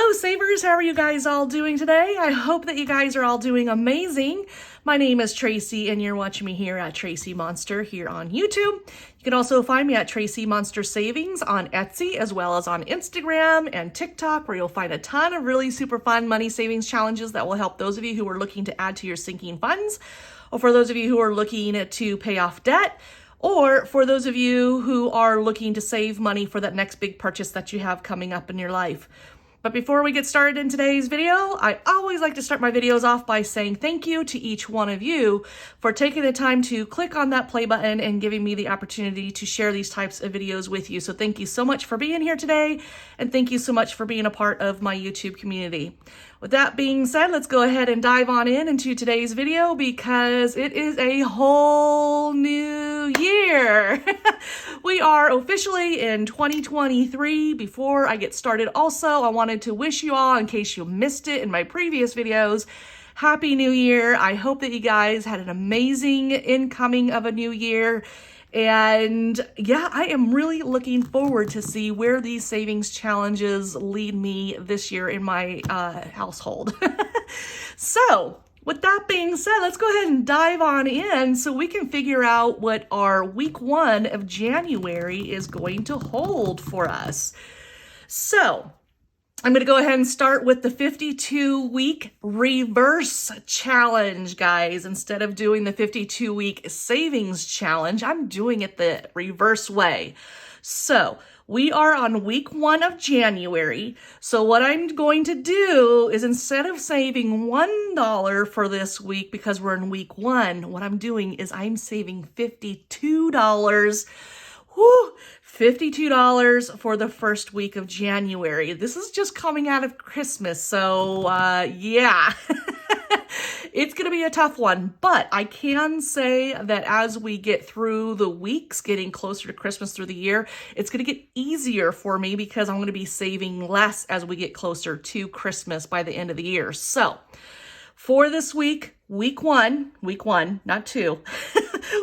Hello savers, how are you guys all doing today? I hope that you guys are all doing amazing. My name is TracEy and you're watching me here at TracEy Monster here on YouTube. You can also find me at TracEy Monster Savings on Etsy as well as on Instagram and TikTok, where you'll find a ton of really super fun money savings challenges that will help those of you who are looking to add to your sinking funds, or for those of you who are looking to pay off debt, or for those of you who are looking to save money for that next big purchase that you have coming up in your life. But before we get started in today's video, I always like to start my videos off by saying thank you to each one of you for taking the time to click on that play button and giving me the opportunity to share these types of videos with you. So thank you so much for being here today, and thank you so much for being a part of my YouTube community. With that being said, let's go ahead and dive on into today's video because it is a whole new year. We are officially in 2023. Before I get started also, I wanted to wish you all, in case you missed it in my previous videos, Happy New Year. I hope that you guys had an amazing incoming of a new year. And yeah, I am really looking forward to see where these savings challenges lead me this year in my household. So with that being said, let's go ahead and dive on in so we can figure out what our week 1 of January is going to hold for us. So I'm going to go ahead and start with the 52-week reverse challenge, guys. Instead of doing the 52-week savings challenge, I'm doing it the reverse way. So we are on week 1 of January. So what I'm going to do is, instead of saving $1 for this week because we're in week 1, what I'm doing is I'm saving $52. Woo! $52 for the first week of January. This is just coming out of Christmas, so yeah. It's going to be a tough one, but I can say that as we get through the weeks, getting closer to Christmas through the year, it's going to get easier for me because I'm going to be saving less as we get closer to Christmas by the end of the year. So for this week, week one, not 2,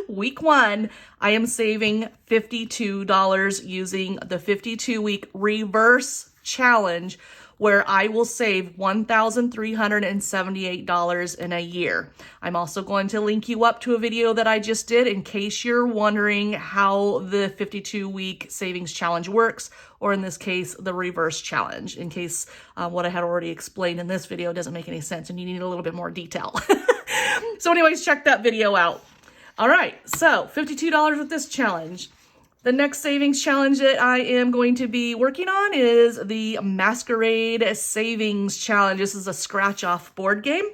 week 1, I am saving $52 using the 52-week reverse challenge, where I will save $1,378 in a year. I'm also going to link you up to a video that I just did in case you're wondering how the 52-week savings challenge works, or in this case, the reverse challenge, in case what I had already explained in this video doesn't make any sense and you need a little bit more detail. So anyways, check that video out. All right, so $52 with this challenge. The next savings challenge that I am going to be working on is the Masquerade Savings Challenge. This is a scratch-off board game.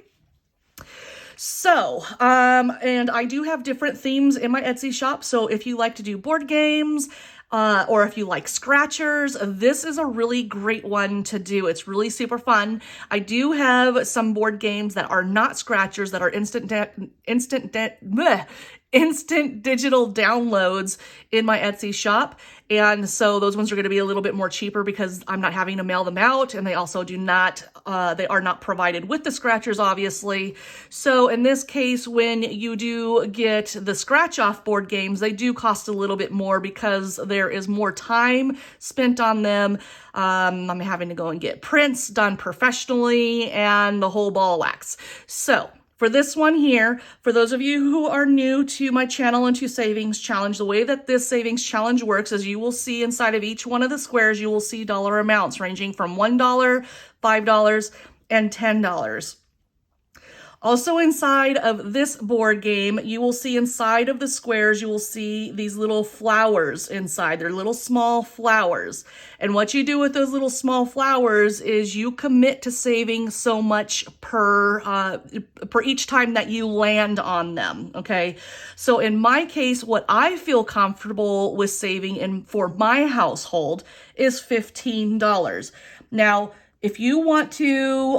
So, and I do have different themes in my Etsy shop. So if you like to do board games, or if you like scratchers, this is a really great one to do. It's really super fun. I do have some board games that are not scratchers, that are instant digital downloads in my Etsy shop. And so those ones are going to be a little bit more cheaper because I'm not having to mail them out, and they also do not, they are not provided with the scratchers, obviously. So in this case, when you do get the scratch off board games, they do cost a little bit more because there is more time spent on them. I'm having to go and get prints done professionally and the whole ball of wax. So for this one here, for those of you who are new to my channel and to Savings Challenge, the way that this Savings Challenge works is you will see inside of each one of the squares, you will see dollar amounts ranging from $1, $5, and $10. Also inside of this board game, you will see inside of the squares, you will see these little flowers inside. They're little small flowers. And what you do with those little small flowers is you commit to saving so much per each time that you land on them, okay? So in my case, what I feel comfortable with saving for my household is $15. Now, if you want to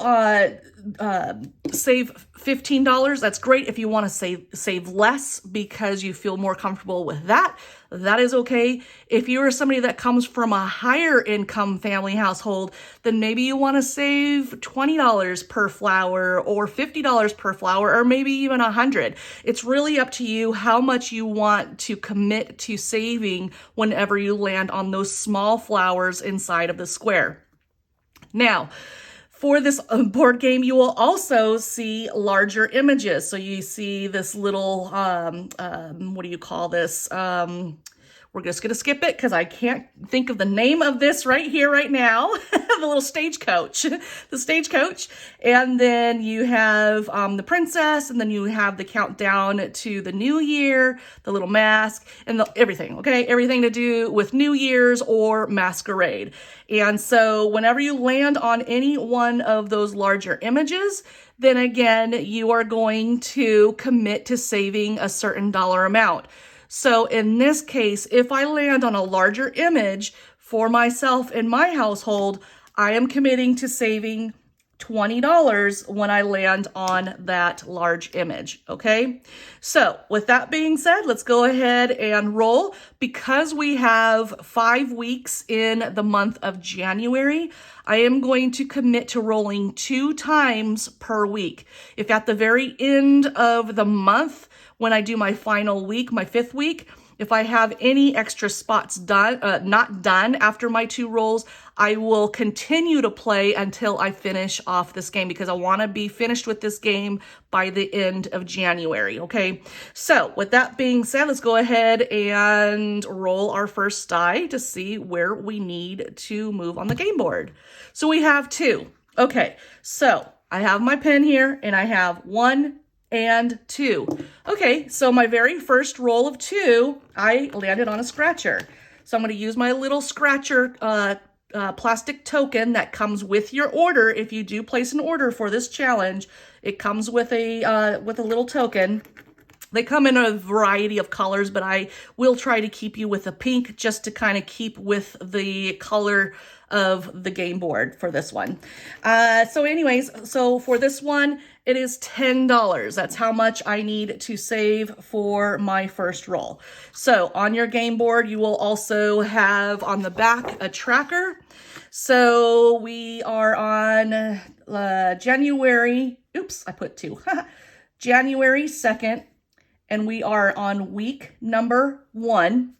save $15, that's great. If you want to save less because you feel more comfortable with that, that is okay. If you are somebody that comes from a higher income family household, then maybe you want to save $20 per flower or $50 per flower, or maybe even $100. It's really up to you how much you want to commit to saving whenever you land on those small flowers inside of the square. Now, for this board game, you will also see larger images. So you see this little, what do you call this? We're just going to skip it because I can't think of the name of this right here, right now. The little stagecoach, the stagecoach. And then you have the princess, and then you have the countdown to the new year, the little mask, and everything, okay? Everything to do with New Year's or Masquerade. And so whenever you land on any one of those larger images, then again, you are going to commit to saving a certain dollar amount. So in this case, if I land on a larger image for myself and my household, I am committing to saving $20 when I land on that large image, okay? So with that being said, let's go ahead and roll. Because we have 5 weeks in the month of January, I am going to commit to rolling 2 times per week. If at the very end of the month, when I do my final week, my 5th week, if I have any extra spots not done after my 2 rolls, I will continue to play until I finish off this game, because I want to be finished with this game by the end of January, okay? So with that being said, let's go ahead and roll our first die to see where we need to move on the game board. So we have 2. Okay, so I have my pen here, and I have 1 and 2. Okay, so my very first roll of 2, I landed on a scratcher. So I'm going to use my little scratcher plastic token that comes with your order. If you do place an order for this challenge, it comes with a little token. They come in a variety of colors, but I will try to keep you with a pink just to kind of keep with the color of the game board for this one. So anyways, so for this one, it is $10. That's how much I need to save for my first roll. So on your game board, you will also have on the back a tracker. So we are on January, oops, I put 2, January 2nd, and we are on week number 1.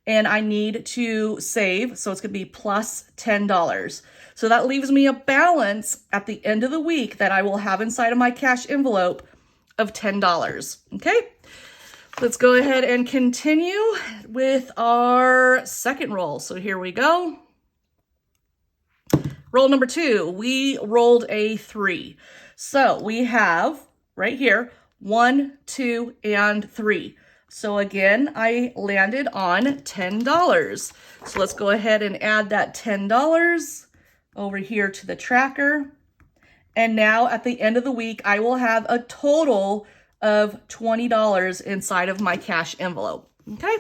And I need to save, so it's going to be plus $10. So that leaves me a balance at the end of the week that I will have inside of my cash envelope of $10. Okay, let's go ahead and continue with our second roll. So here we go. Roll number 2, we rolled a 3. So we have right here 1, 2, and 3. So again, I landed on $10. So let's go ahead and add that $10 over here to the tracker. And now at the end of the week, I will have a total of $20 inside of my cash envelope. Okay,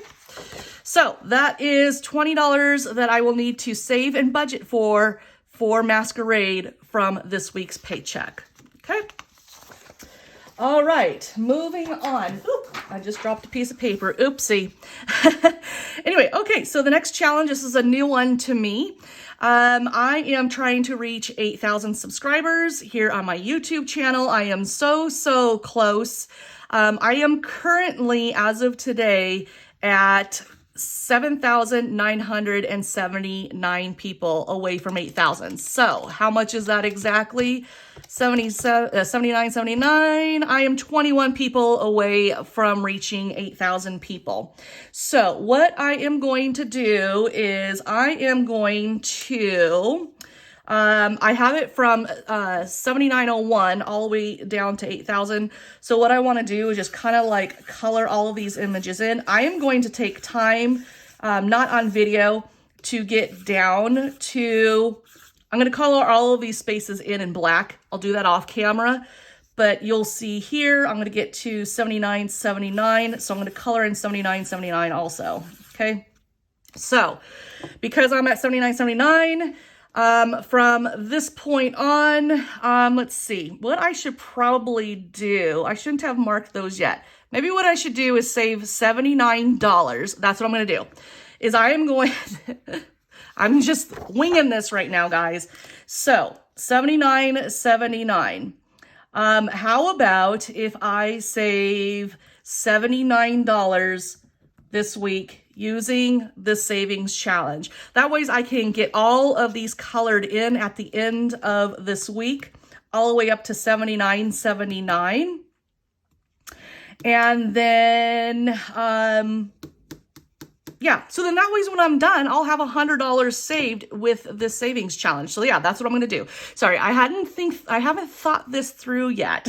so that is $20 that I will need to save and budget for Masquerade from this week's paycheck. Okay. All right, moving on. Oop, I just dropped a piece of paper. Oopsie. Anyway, okay, so the next challenge, this is a new one to me. I am trying to reach 8,000 subscribers here on my YouTube channel. I am so close. I am currently, as of today, at 7,979 people away from 8,000. So how much is that exactly? 79.79. I am 21 people away from reaching 8,000 people. So what I am going to do is I am going to, I have it from 7901 all the way down to 8,000. So what I want to do is just kind of like color all of these images in. I am going to take time, not on video, to get down to, I'm going to color all of these spaces in black. I'll do that off camera, but you'll see here, I'm going to get to 79.79. So I'm going to color in 79.79 also. Okay. So because I'm at 79.79, from this point on, let's see what I should probably do. I shouldn't have marked those yet. Maybe what I should do is save $79. That's what I'm going to do, is I am going, I'm just winging this right now, guys. So 79.79. How about if I save $79 this week using the savings challenge. That way I can get all of these colored in at the end of this week, all the way up to $79.79. And then, yeah, so then that way when I'm done, I'll have $100 saved with this savings challenge. So yeah, that's what I'm going to do. Sorry, I haven't thought this through yet.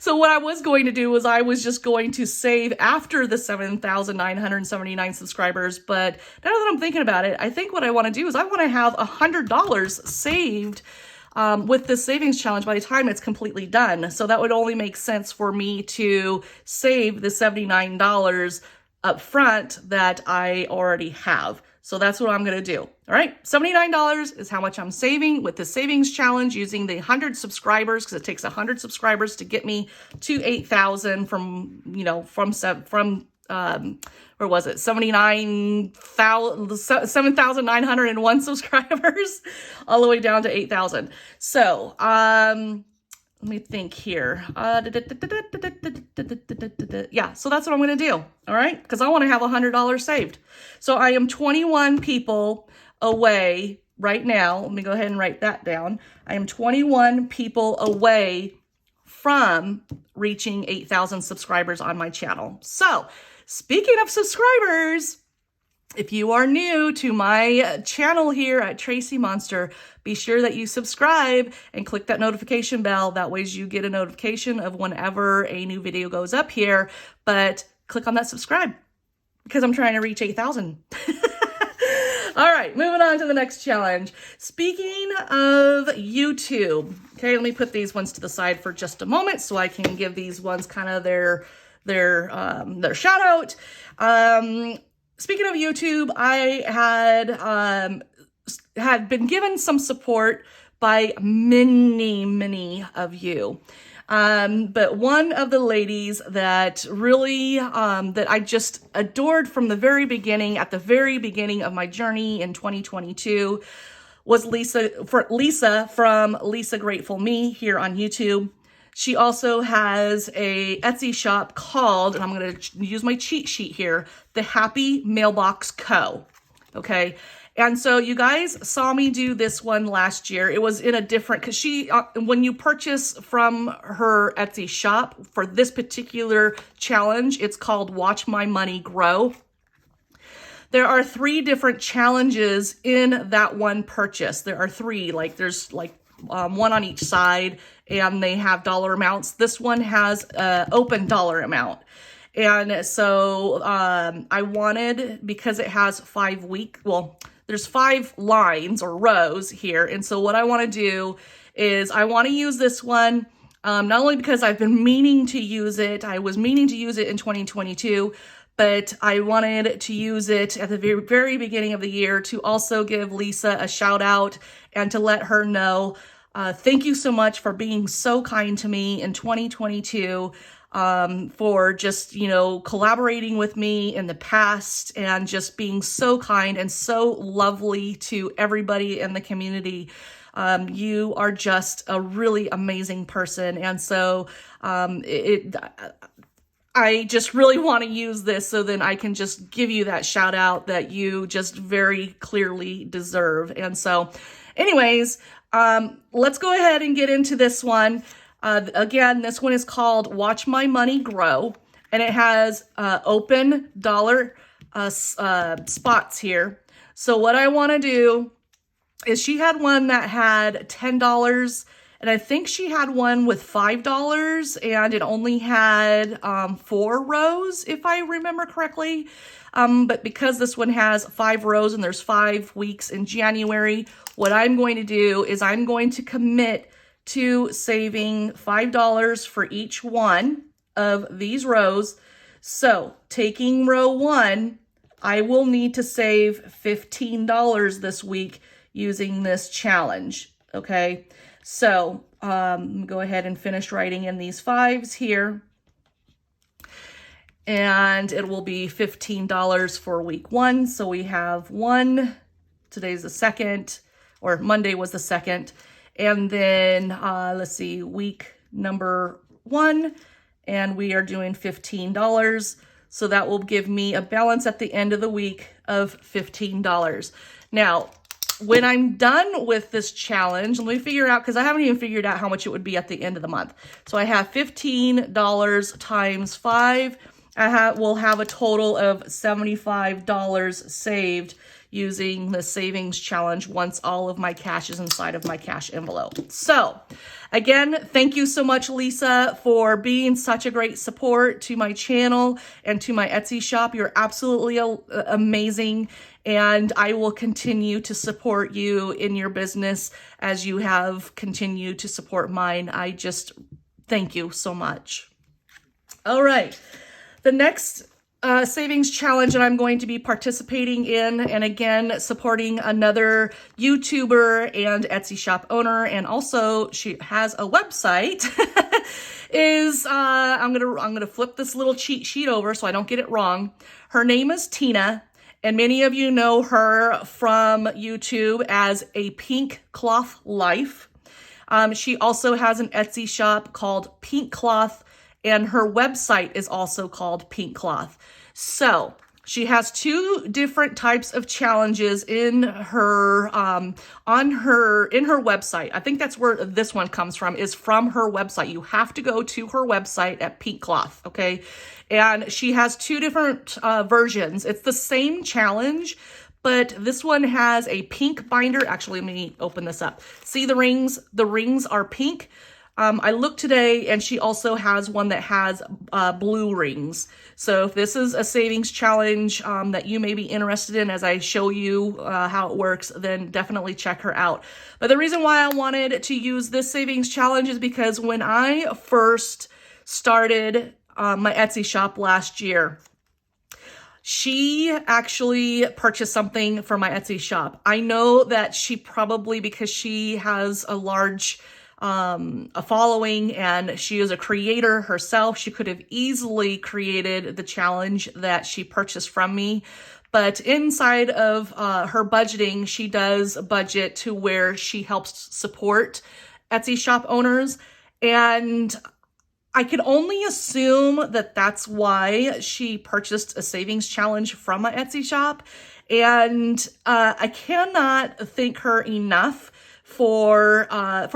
So what I was going to do was I was just going to save after the 7,979 subscribers. But now that I'm thinking about it, I think what I want to do is I want to have $100 saved with this savings challenge by the time it's completely done. So that would only make sense for me to save the $79 up front that I already have. So that's what I'm going to do. All right. $79 is how much I'm saving with the savings challenge using the 100 subscribers, because it takes 100 subscribers to get me to 8,000 from, you know, from where was it? 7,901 subscribers all the way down to 8,000. So, let me think here. Yeah, so that's what I'm going to do. All right, because I want to have $100 saved. So I am 21 people away right now. Let me go ahead and write that down. I am 21 people away from reaching 8,000 subscribers on my channel. So speaking of subscribers, if you are new to my channel here at TracEy Monster, be sure that you subscribe and click that notification bell. That way you get a notification of whenever a new video goes up here. But click on that subscribe because I'm trying to reach 8,000. All right, moving on to the next challenge. Speaking of YouTube, okay, let me put these ones to the side for just a moment so I can give these ones kind of their shout out. Speaking of YouTube, I had been given some support by many of you. But one of the ladies that really, that I just adored from the very beginning, at the very beginning of my journey in 2022, was Lisa from Lisa Grateful Me here on YouTube. She also has a Etsy shop called, and I'm going to use my cheat sheet here, The Happy Mailbox Co. Okay. And so you guys saw me do this one last year. It was in a different, because she, when you purchase from her Etsy shop for this particular challenge, it's called Watch My Money Grow. There are 3 different challenges in that one purchase. There are 3, like there's like one on each side, and they have dollar amounts. This one has open dollar amount. And so I wanted, because it has 5 there's 5 lines or rows here. And so what I want to do is I want to use this one, not only because I've been meaning to use it, I was meaning to use it in 2022, but I wanted to use it at the very, very beginning of the year to also give Lisa a shout out and to let her know, thank you so much for being so kind to me in 2022. For just, you know, collaborating with me in the past and just being so kind and so lovely to everybody in the community. You are just a really amazing person. And so, I just really want to use this so then I can just give you that shout out that you just very clearly deserve. And so anyways, let's go ahead and get into this one. Again, this one is called Watch My Money Grow, and it has open dollar spots here. So what I want to do is, she had one that had $10, and I think she had one with $5, and it only had 4 rows, if I remember correctly. But because this one has 5 rows and there's 5 weeks in January, what I'm going to do is I'm going to commit to saving $5 for each one of these rows. So taking row 1, I will need to save $15 this week using this challenge. Okay, so go ahead and finish writing in these 5s here. And it will be $15 for week 1. So we have 1, today's the 2nd, or Monday was the 2nd. And then, let's see, week number 1, and we are doing $15. So that will give me a balance at the end of the week of $15. Now, when I'm done with this challenge, let me figure out, because I haven't even figured out how much it would be at the end of the month. So I have $15 times 5. We'll have a total of $75 saved using the savings challenge once all of my cash is inside of my cash envelope. So again, thank you so much, Lisa, for being such a great support to my channel and to my Etsy shop. You're absolutely amazing. And I will continue to support you in your business as you have continued to support mine. I just thank you so much. All right. The next savings challenge that I'm going to be participating in, and again, supporting another YouTuber and Etsy shop owner, and also she has a website, is I'm gonna flip this little cheat sheet over so I don't get it wrong. Her name is Tina, and many of you know her from YouTube as a Pink Cloth Life. She also has an Etsy shop called Pink Cloth, and her website is also called Pink Cloth. So she has 2 different types of challenges in her website. I think that's where this one comes from, is from her website. You have to go to her website at Pink Cloth, okay? And she has 2 different versions. It's the same challenge, but this one has a pink binder. Actually, let me open this up. See the rings? The rings are pink. I looked today, and she also has one that has blue rings. So if this is a savings challenge that you may be interested in as I show you how it works, then definitely check her out. But the reason why I wanted to use this savings challenge is because when I first started my Etsy shop last year, she actually purchased something for my Etsy shop. I know that she probably, because she has a large a following and she is a creator herself, she could have easily created the challenge that she purchased from me. But inside of her budgeting, she does budget to where she helps support Etsy shop owners. And I can only assume that that's why she purchased a savings challenge from my Etsy shop. And I cannot thank her enough for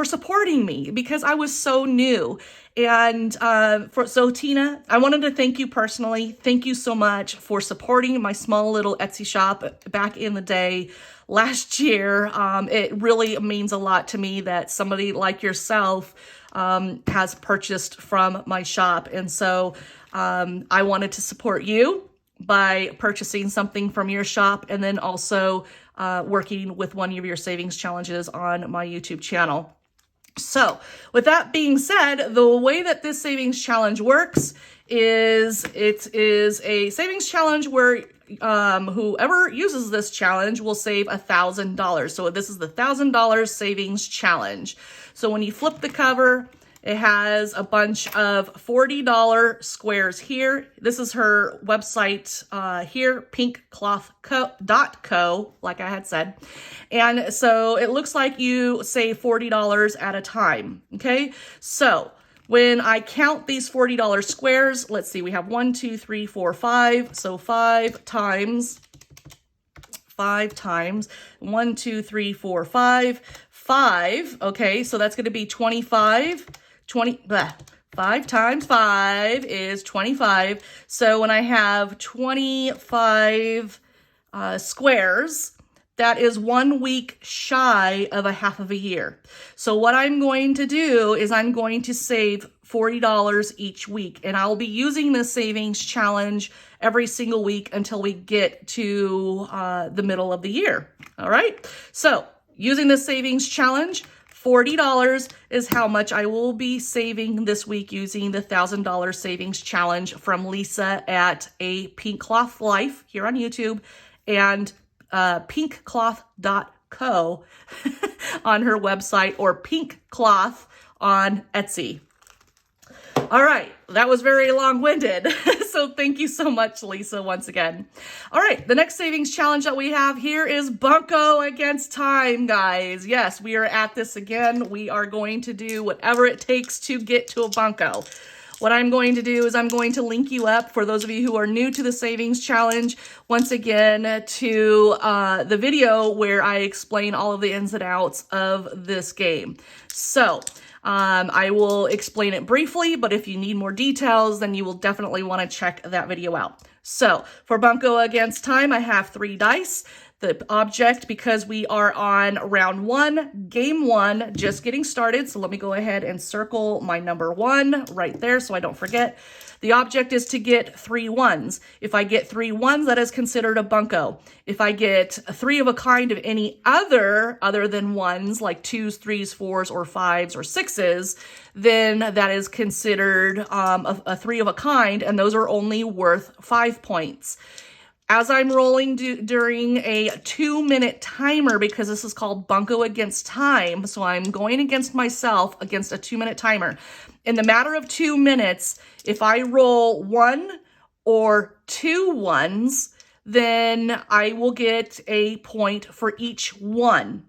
supporting me, because I was so new. And so Tina, I wanted to thank you personally. Thank you so much for supporting my small little Etsy shop back in the day last year. It really means a lot to me that somebody like yourself has purchased from my shop. And so I wanted to support you by purchasing something from your shop, and then also working with one of your savings challenges on my YouTube channel. So with that being said, the way that this savings challenge works is it is a savings challenge where whoever uses this challenge will save $1,000. So this is the $1,000 savings challenge. So when you flip the cover, it has a bunch of $40 squares here. This is her website here, pinkcloth.co, like I had said. And so it looks like you save $40 at a time, okay? So when I count these $40 squares, let's see, we have 1, 2, 3, 4, 5. So 5 times 1, 2, 3, 4, 5. 5, okay, so that's going to be 25. 5 times 5 is 25. So when I have 25 squares, that is 1 week shy of a half of a year. So what I'm going to do is I'm going to save $40 each week, and I'll be using this savings challenge every single week until we get to the middle of the year. All right. So using this savings challenge, $40 is how much I will be saving this week using the $1,000 savings challenge from Lisa at a Pink Cloth Life here on YouTube, and pinkcloth.co on her website, or Pink Cloth on Etsy. All right, that was very long-winded. So thank you so much, Lisa, once again. All right, the next savings challenge that we have here is Bunco against time, guys. Yes, we are at this again. We are going to do whatever it takes to get to a Bunco. what I'm going to do is I'm going to link you up, for those of you who are new to the savings challenge, once again to the video where I explain all of the ins and outs of this game. So I will explain it briefly, but if you need more details, then you will definitely want to check that video out. So for Bunco against time, I have 3 dice. The object, because we are on round 1, game 1, just getting started. So let me go ahead and circle my number 1 right there so I don't forget. The object is to get 3 ones. If I get 3 ones, that is considered a bunco. If I get 3 of a kind of any other than ones, like 2s, 3s, 4s, or 5s, or 6s, then that is considered a 3 of a kind, and those are only worth 5 points. As I'm rolling during a 2-minute timer, because this is called Bunco against time, so I'm going against myself against a 2-minute timer. In the matter of 2 minutes, if I roll 1 or 2 ones, then I will get a point for each one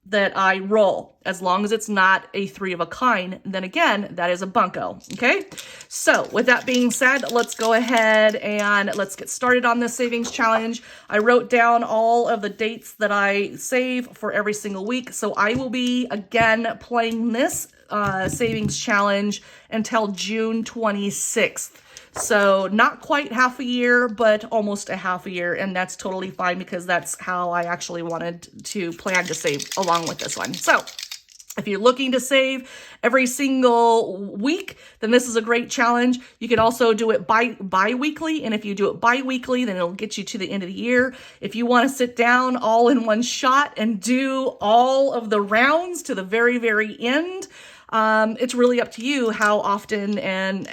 that I roll. As long as it's not a 3 of a kind, then again, that is a bunco, okay? So with that being said, let's go ahead and let's get started on this savings challenge. I wrote down all of the dates that I save for every single week. So I will be, again, playing this savings challenge until June 26th. So not quite half a year, but almost a half a year, and that's totally fine because that's how I actually wanted to plan to save along with this one. So if you're looking to save every single week, then this is a great challenge. You can also do it bi-weekly, and if you do it bi-weekly, then it'll get you to the end of the year. If you want to sit down all in one shot and do all of the rounds to the very, very end, it's really up to you how often and,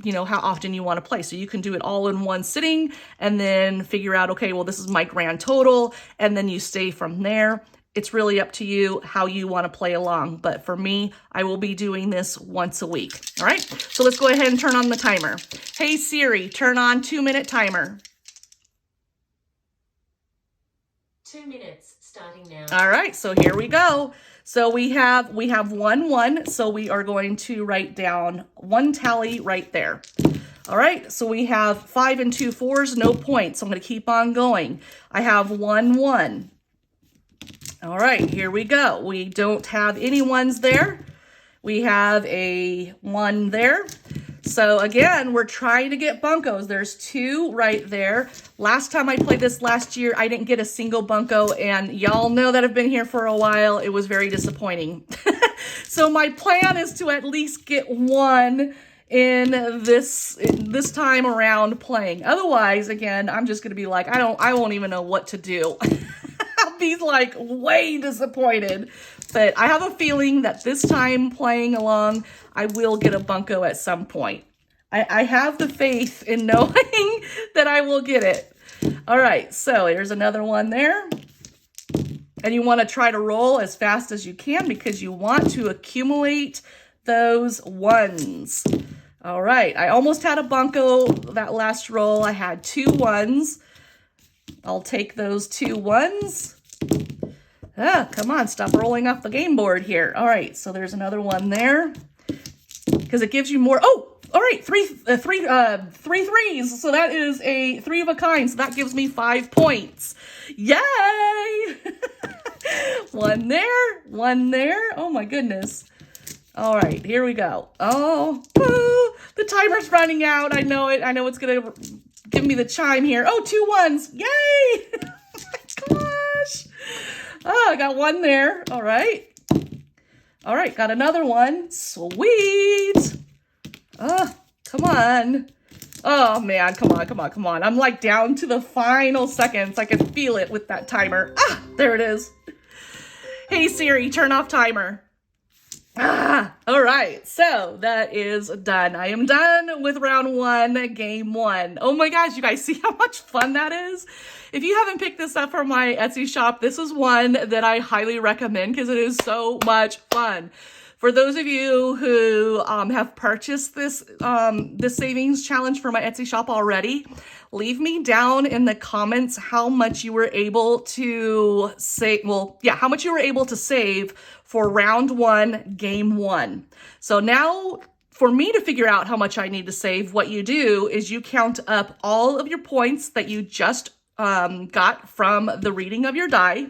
how often you want to play. So you can do it all in one sitting and then figure out, okay, well, this is my grand total, and then you stay from there. It's really up to you how you want to play along. But for me, I will be doing this once a week. All right, so let's go ahead and turn on the timer. Hey Siri, turn on 2-minute timer. 2 minutes starting now. All right, so here we go. So we have 1 1, so we are going to write down 1 tally right there. All right, so we have 5 and 2 4s, no points. So I'm going to keep on going. I have 1 1. All right, here we go. We don't have any ones there. We have a 1 there. So again, we're trying to get buncos. There's 2 right there. Last time I played this last year, I didn't get a single bunco, and y'all know that I've been here for a while. It was very disappointing. So my plan is to at least get 1 in this time around playing. Otherwise, again, I'm just gonna be like, I won't even know what to do. I'll be like way disappointed. But I have a feeling that this time playing along, I will get a bunco at some point. I have the faith in knowing that I will get it. All right, so here's another one there. And you want to try to roll as fast as you can because you want to accumulate those ones. All right, I almost had a bunco that last roll. I had 2 1s. I'll take those 2 1s. Ah, come on, stop rolling off the game board here. All right, so there's another one there because it gives you more. Oh, all right, three threes. So that is a 3 of a kind. So that gives me 5 points. Yay! 1 there, 1 there. Oh my goodness. All right, here we go. Oh, the timer's running out. I know it. I know it's gonna give me the chime here. Oh, 2 1s. Yay! Oh my gosh. Oh, I got 1 there. All right. All right, got another one. Sweet. Oh, come on. Oh, man, come on, come on, come on. I'm like down to the final seconds. I can feel it with that timer. Ah, there it is. Hey, Siri, turn off timer. Ah, all right, so that is done. I am done with round 1, game 1. Oh my gosh, you guys see how much fun that is? If you haven't picked this up from my Etsy shop, this is one that I highly recommend because it is so much fun. For those of you who have purchased this this savings challenge for my Etsy shop already, leave me down in the comments how much you were able to save. Well, yeah, how much you were able to save for round 1, game 1. So now for me to figure out how much I need to save, what you do is you count up all of your points that you just got from the reading of your die,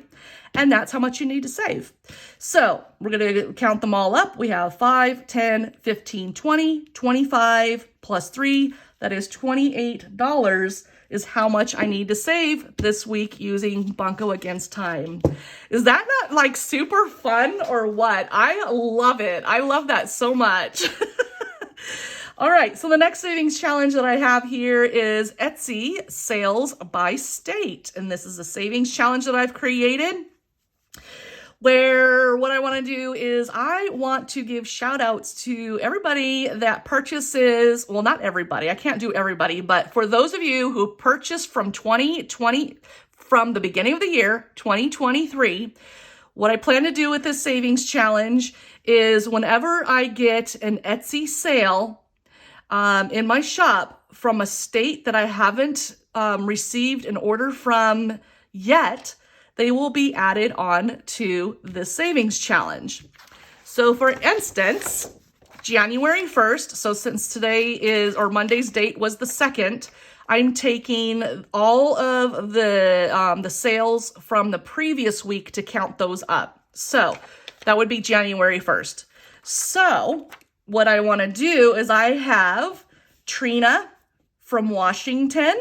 and that's how much you need to save. So we're going to count them all up. We have 5, 10, 15, 20, 25 plus 3. That is $28 is how much I need to save this week using Bunco Against Time. Is that not like super fun or what? I love it. I love that so much. All right, so the next savings challenge that I have here is Etsy sales by state. And this is a savings challenge that I've created where what I want to do is I want to give shout outs to everybody that purchases, well, not everybody, I can't do everybody, but for those of you who purchased from 2020, from the beginning of the year, 2023, what I plan to do with this savings challenge is whenever I get an Etsy sale in my shop from a state that I haven't received an order from yet, they will be added on to the savings challenge. So for instance, January 1st, so since today is, or Monday's date was the 2nd, I'm taking all of the sales from the previous week to count those up. So that would be January 1st. So what I want to do is I have Trina from Washington.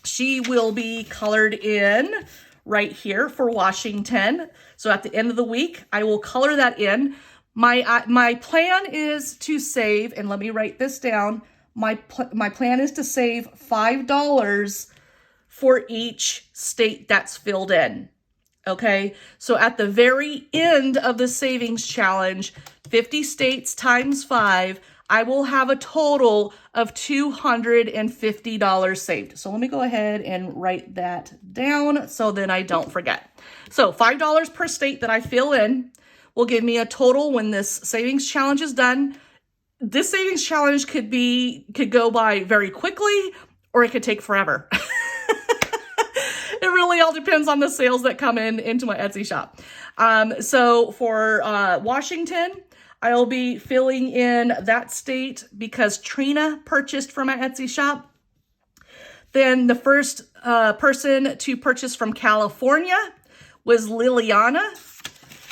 She will be colored in right here for Washington. So at the end of the week, I will color that in. My plan is to save, and let me write this down. My plan is to save $5 for each state that's filled in. Okay, so at the very end of the savings challenge, 50 states times 5, I will have a total of $250 saved. So let me go ahead and write that down so then I don't forget. So $5 per state that I fill in will give me a total when this savings challenge is done. This savings challenge could go by very quickly, or it could take forever. It really all depends on the sales that come into my Etsy shop. So for Washington, I'll be filling in that state because Trina purchased from my Etsy shop. Then the first person to purchase from California was Liliana.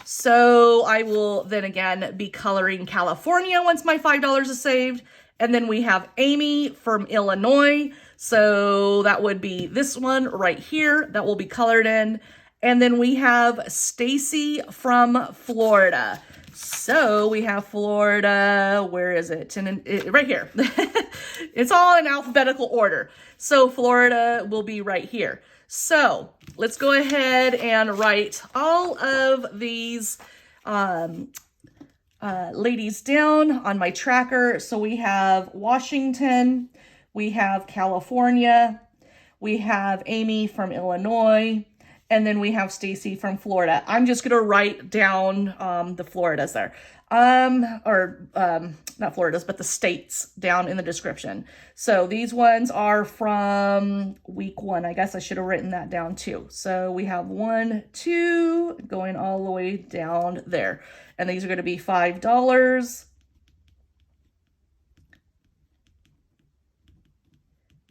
So I will then again be coloring California once my $5 is saved. And then we have Amy from Illinois. So that would be this one right here that will be colored in. And then we have Stacy from Florida. So we have Florida, where is it? Right here. It's all in alphabetical order. So Florida will be right here. So let's go ahead and write all of these ladies down on my tracker. So we have Washington, we have California, we have Amy from Illinois, and then we have Stacy from Florida. I'm just going to write down the Floridas there. Not Floridas, but the states down in the description. So these ones are from week 1. I guess I should have written that down too. So we have 1, 2, going all the way down there. And these are going to be $5.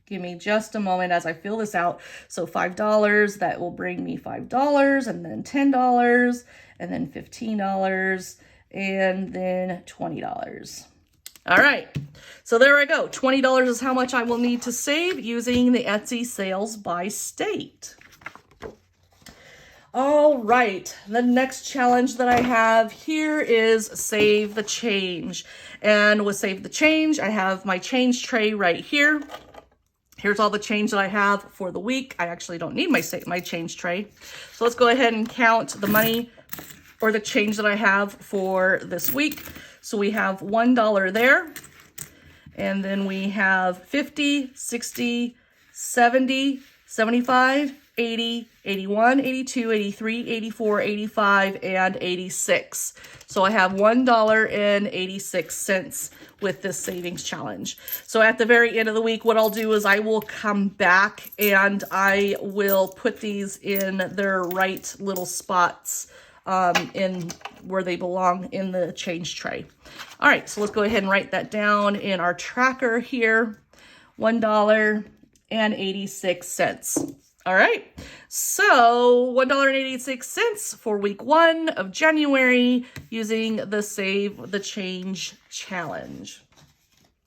Give me just a moment as I fill this out. So $5, that will bring me $5, and then $10, and then $15, and then $20. All right, so there I go. $20 is how much I will need to save using the Etsy sales by state. All right, the next challenge that I have here is Save the Change. And with Save the Change, I have my change tray right here. Here's all the change that I have for the week. I actually don't need my change tray. So let's go ahead and count the money or the change that I have for this week. So we have $1 there. And then we have 50, 60, 70, 75, 80, 81, 82, 83, 84, 85, and 86. So I have $1.86 with this savings challenge. So at the very end of the week, what I'll do is I will come back and I will put these in their right little spots in where they belong in the change tray. All right, so let's go ahead and write that down in our tracker here. $1.86. All right, so $1.86 for week 1 of January using the Save the Change challenge.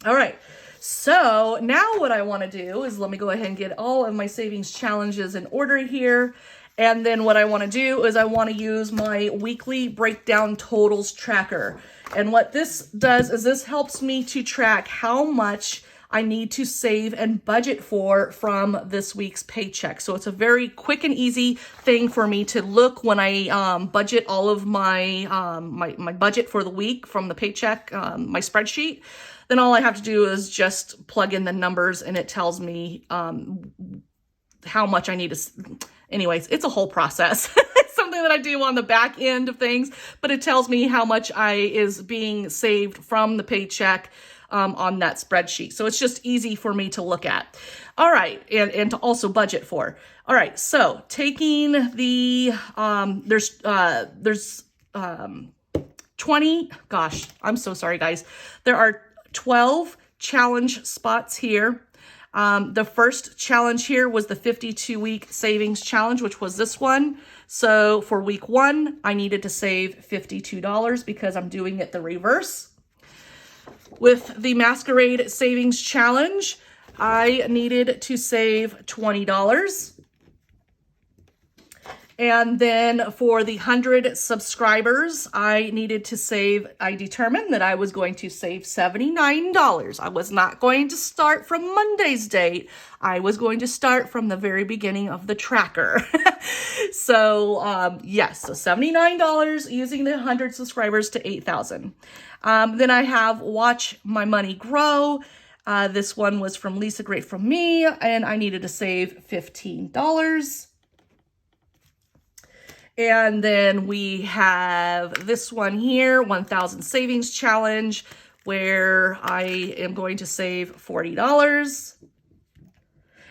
All right, so now what I want to do is let me go ahead and get all of my savings challenges in order here. And then what I want to do is I want to use my weekly breakdown totals tracker. And what this does is this helps me to track how much I need to save and budget for from this week's paycheck. So it's a very quick and easy thing for me to look when I budget all of my, my budget for the week from the paycheck, my spreadsheet. Then all I have to do is just plug in the numbers and it tells me how much I need to. Anyways, it's a whole process. It's something that I do on the back end of things, but it tells me how much is being saved from the paycheck on that spreadsheet. So it's just easy for me to look at. All right, and to also budget for. All right, so taking the, there's 20, gosh, I'm so sorry, guys. There are 12 challenge spots here. The first challenge here was the 52-week savings challenge, which was this one. So for week 1, I needed to save $52 because I'm doing it the reverse. With the Masquerade savings challenge, I needed to save $20. And then for the 100 subscribers, I determined that I was going to save $79. I was not going to start from Monday's date. I was going to start from the very beginning of the tracker. So, yes, so $79 using the 100 subscribers to 8,000. Then I have Watch My Money Grow. This one was from Lisa Great From Me, and I needed to save $15. And then we have this one here, 1,000 Savings Challenge, where I am going to save $40.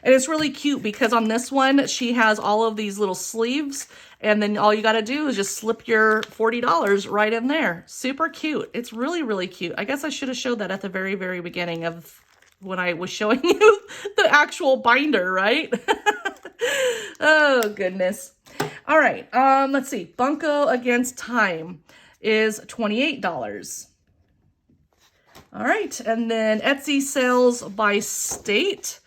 And it's really cute because on this one, she has all of these little sleeves, and then all you got to do is just slip your $40 right in there. Super cute. It's really, really cute. I guess I should have showed that at the very, very beginning of when I was showing you the actual binder, right? Oh, goodness. All right, let's see. Bunco Against Time is $28. All right, and then Etsy sales by state.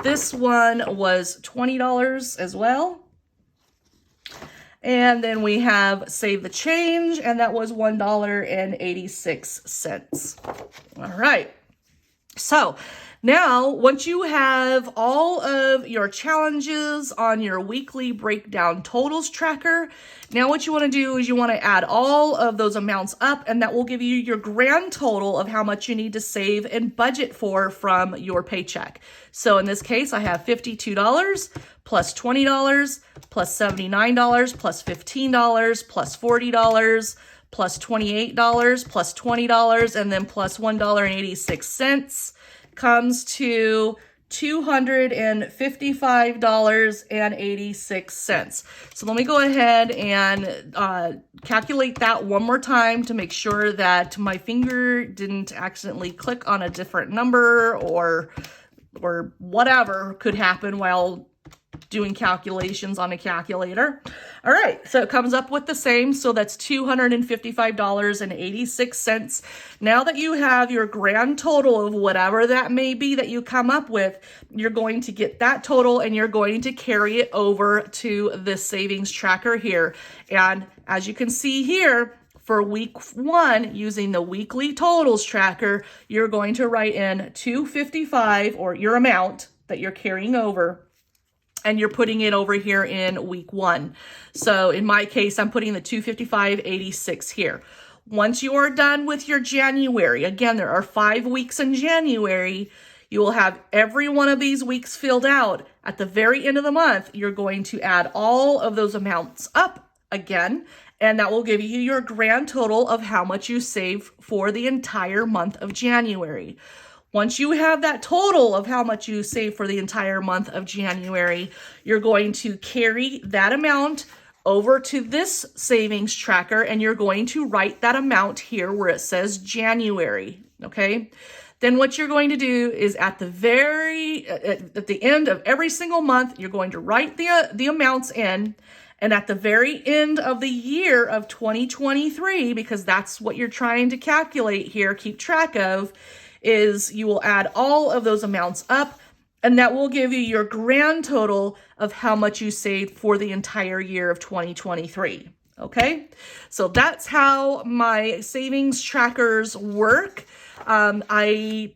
This one was $20 as well. And then we have Save the Change, and that was $1.86. All right. So now, once you have all of your challenges on your weekly breakdown totals tracker, now what you want to do is you want to add all of those amounts up, and that will give you your grand total of how much you need to save and budget for from your paycheck. So in this case, I have $52 plus $20 plus $79 plus $15 plus $40 plus $28 plus $20 and then plus $1.86 comes to $255.86. So let me go ahead and calculate that one more time to make sure that my finger didn't accidentally click on a different number or whatever could happen while doing calculations on a calculator. All right, so it comes up with the same. So that's $255.86. Now that you have your grand total of whatever that may be that you come up with, you're going to get that total and you're going to carry it over to this savings tracker here. And as you can see here, for week 1, using the weekly totals tracker, you're going to write in $255 or your amount that you're carrying over, and you're putting it over here in week 1. So in my case, I'm putting the $255.86 here. Once you are done with your January, again, there are 5 weeks in January, you will have every one of these weeks filled out. At the very end of the month, you're going to add all of those amounts up again, and that will give you your grand total of how much you save for the entire month of January. Once you have that total of how much you save for the entire month of January, you're going to carry that amount over to this savings tracker and you're going to write that amount here where it says January, okay? Then what you're going to do is at the end of every single month, you're going to write the amounts in, and at the very end of the year of 2023, because that's what you're trying to calculate here, keep track of, is you will add all of those amounts up, and that will give you your grand total of how much you saved for the entire year of 2023. Okay, so that's how my savings trackers work. This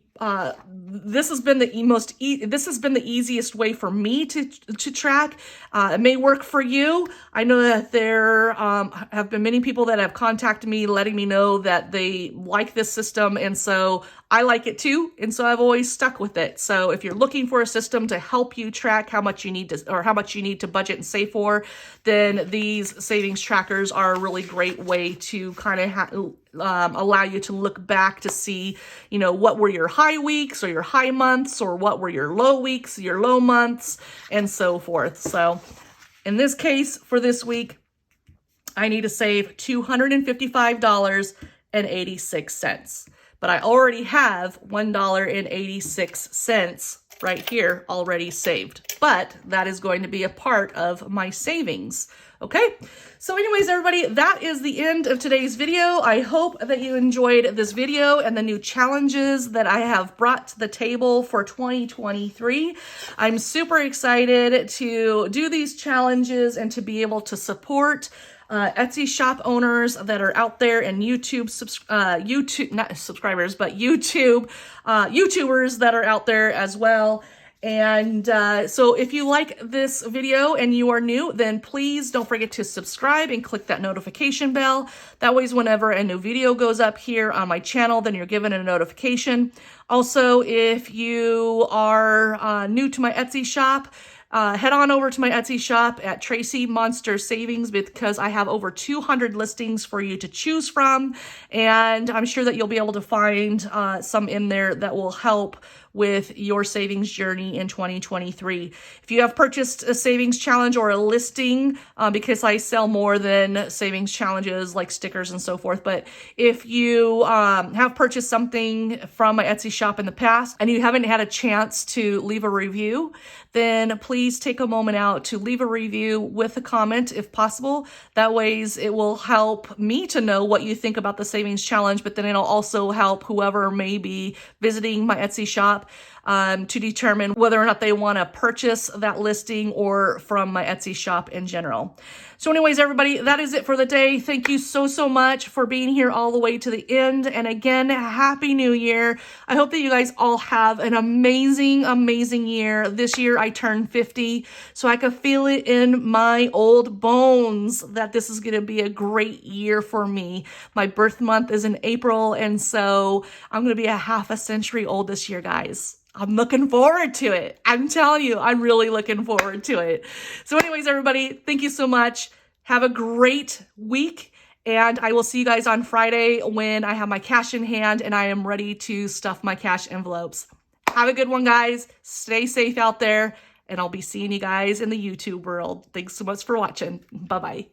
has been the easiest way for me to track. It may work for you. I know that there have been many people that have contacted me letting me know that they like this system, and so I like it too, and so I've always stuck with it. So if you're looking for a system to help you track how much you need to budget and save for, then these savings trackers are a really great way to kind of allow you to look back to see, you know, what were your high weeks or your high months, or what were your low weeks, your low months, and so forth. So in this case, for this week, I need to save $255.86. But I already have $1.86 right here already saved. But that is going to be a part of my savings. Okay, so anyways, everybody, that is the end of today's video. I hope that you enjoyed this video and the new challenges that I have brought to the table for 2023. I'm super excited to do these challenges and to be able to support Etsy shop owners that are out there, and YouTubers that are out there as well. And so if you like this video and you are new, then please don't forget to subscribe and click that notification bell. That way, whenever a new video goes up here on my channel, then you're given a notification. Also, if you are new to my Etsy shop, head on over to my Etsy shop at TracEy Monster Savings, because I have over 200 listings for you to choose from, and I'm sure that you'll be able to find some in there that will help with your savings journey in 2023. If you have purchased a savings challenge or a listing, because I sell more than savings challenges like stickers and so forth, but if you have purchased something from my Etsy shop in the past and you haven't had a chance to leave a review, then please take a moment out to leave a review with a comment if possible. That ways it will help me to know what you think about the savings challenge, but then it'll also help whoever may be visiting my Etsy shop to determine whether or not they want to purchase that listing or from my Etsy shop in general. So anyways, everybody, that is it for the day. Thank you so, so much for being here all the way to the end. And again, Happy New Year. I hope that you guys all have an amazing, amazing year. This year I turned 50, so I could feel it in my old bones that this is going to be a great year for me. My birth month is in April, and so I'm going to be a half a century old this year, guys. I'm looking forward to it. I'm telling you, I'm really looking forward to it. So anyways, everybody, thank you so much. Have a great week, and I will see you guys on Friday when I have my cash in hand and I am ready to stuff my cash envelopes. Have a good one, guys. Stay safe out there, and I'll be seeing you guys in the YouTube world. Thanks so much for watching. Bye-bye.